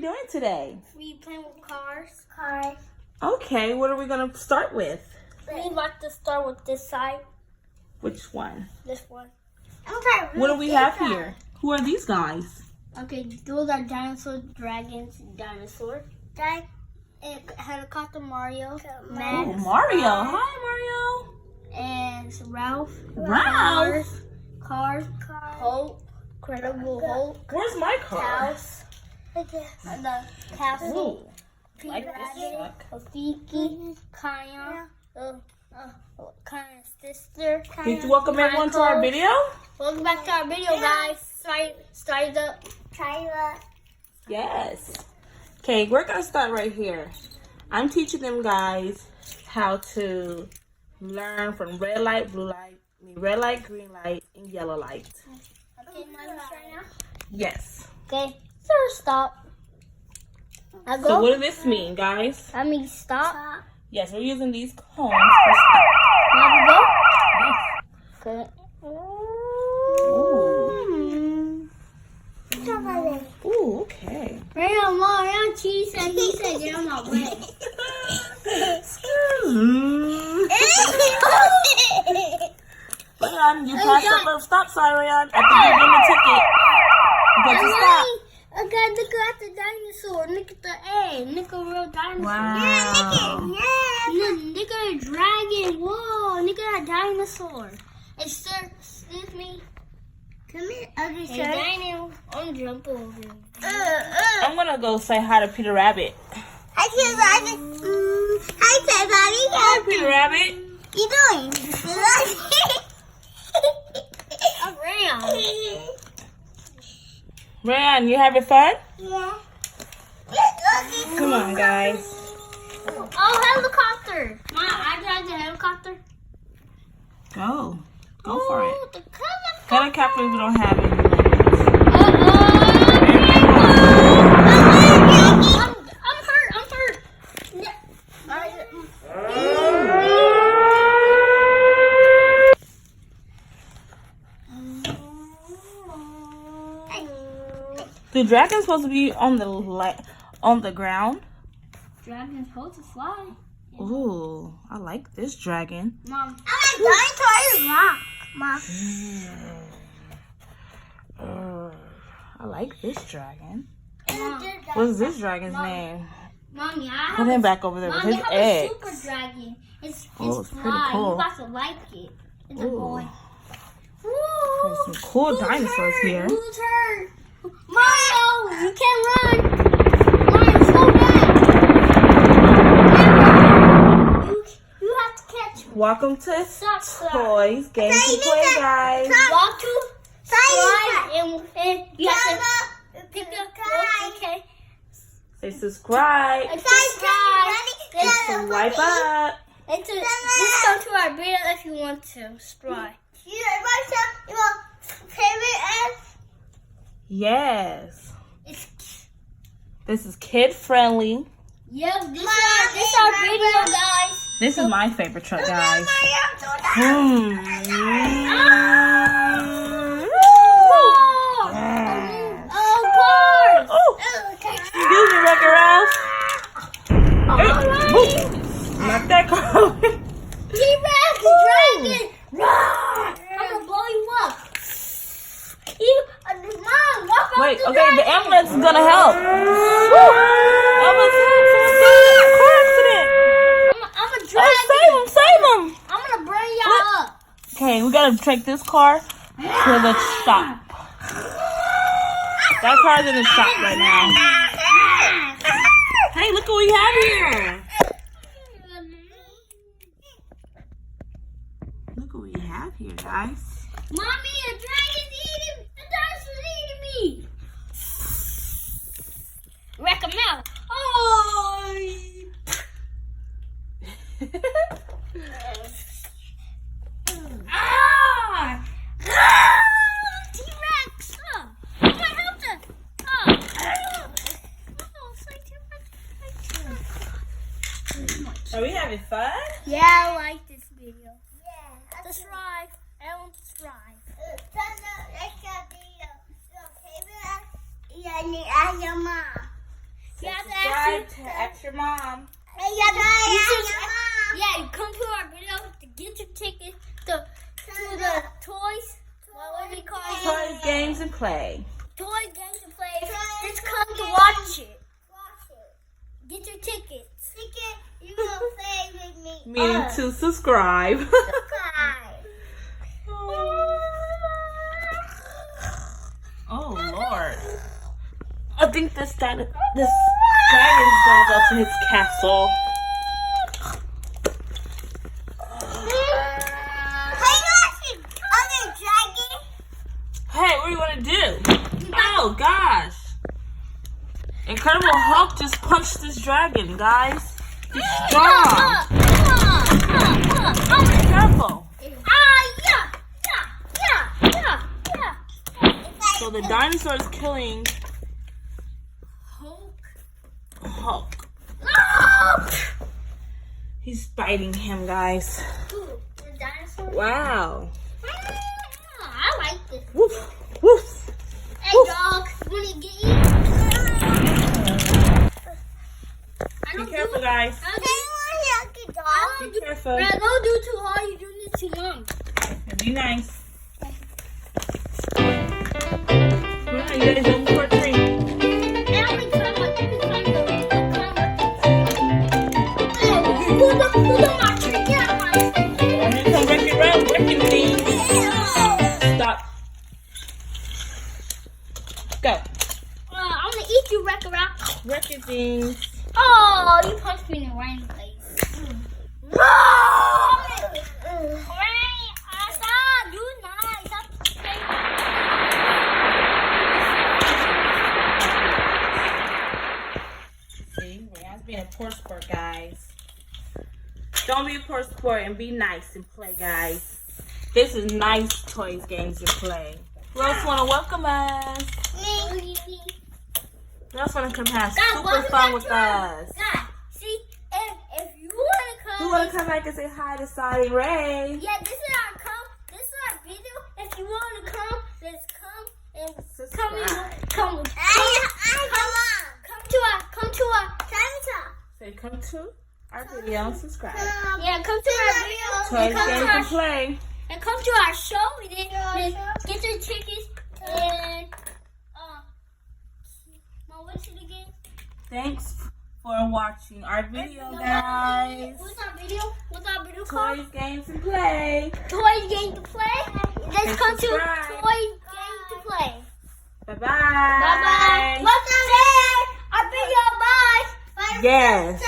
we doing today? We playing with cars. Okay, what are we going to start with? We like to start with this side. Which one? This one. What do we have here? Who are these guys? Okay, those are dinosaur, dragons, dinosaur. Helicopter Mario. Max. Oh, Mario. Hi, And Ralph. Ralph. Cars. Hulk. Incredible Hulk. Where's my car? House. And the castle. Ooh, like this truck. Rafiki. Kaya. Kaya's sister. Did you welcome everyone to our video? Welcome back to our video, guys. Start up. Yes. Okay, we're going to start right here. I'm teaching them guys how to learn from red light, blue light, red light, green light, and yellow light. Okay, right now? Yes. Okay, sir, stop. I go. So what does this mean, guys? I mean, stop. Yes, we're using these cones for stop. Now we go. Yes. Okay. Ooh, okay. Right on, Mom. Right on, she said, get on my way. Rayon, you passed up the stop sign, Rayon. I think you're getting a ticket. You got to stop. I got look at the dinosaur. Look at the egg. Look at a real dinosaur. Wow. Look at a dragon. Whoa. Look at a dinosaur. Hey, sir, excuse me. Come here, ugly sir. Hey, Daniel. I'm jumping over here. I'm going to go say hi to Peter Rabbit. Hi, Peter Rabbit. Hi, Peter Rabbit. You doing? I ran. Rayon, you having fun? Yeah. Come on, guys. Oh, helicopter. Mom, I drive the helicopter. Go. Go for it. The helicopter. Helicopters, we don't have it. I'm hurt. Yeah. The dragon's supposed to be on the ground. Dragon's supposed to fly. Ooh, I like this dragon. Mom. Mom. I like this dragon. Mom. What's this dragon's name? Mommy, I Put have him back over there with Mommy, his I have a eggs. super dragon. It's Oh, it's pretty fly. cool. You got to like it. It's a Ooh. boy. There's some cool dinosaurs here. Who's hurt? Mario, you can't run. Mario, so bad. You have to catch me. Welcome to Stop. Toys, Games, and Play, guys. Walk to slide and you have to pick up. Okay. Say subscribe. And subscribe. Swipe up. And to just come to our video if you want to. Subscribe. Yes. It's This is kid friendly. Yep, this is our video, guys. This is my favorite truck, guys. Oh, Oh, excuse me, Wreck-It Ralph. Not that car. T-Rex, dragon! I'm gonna blow you up. Mom, walk Wait, off the okay, dragon. the ambulance is gonna help. Woo! Ambulance, help! Car accident! I'm a dragon. Oh, save him! I'm gonna burn y'all up. Okay, we gotta take this car to the shop. That car's in the shop right now. Hey, look what we have here. Look what we have here, guys. Mommy, a dragon's eating. The dinosaur's eating me. Wreck him out. Oh. Ah! T-Rex! Oh, I helped her. Oh, it's like T-Rex. Are we having fun? Yeah, I like this video. Subscribe. Everyone subscribe. your mom. Yeah, you come to our video to get your ticket to the toys. What do we call it? Toys, games, and play. Toys, games, and play. Just come to watch it. Get your tickets. You will play with me. Meaning to subscribe. Oh Lord! I think this dragon's gonna go to his castle. Hey, what do you want to do? Oh gosh! Incredible Hulk just punched this dragon, guys. He's strong. Be careful. So the dinosaur is killing Hulk. He's biting him, guys. The dinosaur? Wow. I like this. Woof, woof. Hey, dog, when you get eaten. Be careful, guys. Be careful. Don't do too hard. You're doing it too long. Be nice. Come on, you guys don't pour a tree. I'm gonna come wreck it around, wrecking things. Stop. Go. I'm gonna eat you, Wreck Around. Wrecking things. Oh, you punched me in the right place. See, Rayon's being a poor sport, guys. Don't be a poor sport and be nice and play, guys. This is nice toys, games, and play. Who else want to welcome us? Who else want to come have super fun with us? See, if you want to come, Who want to come back and say hi to Saudi Ray? yeah, this is our video. If you want to come, let's come and Subscribe. come to our Say come to our video and subscribe. yeah, come to our video. Toys, and come games, to our and play. and come to our show and then get your tickets and Mom, what's it again? Thanks for watching our video, guys. What's our video? What's our video called? Toys, games, and play. Toys Game to Play. Let's And come to subscribe. Toys Game to Play. Bye-bye. Bye bye. Let's share our video. Bye. Yes.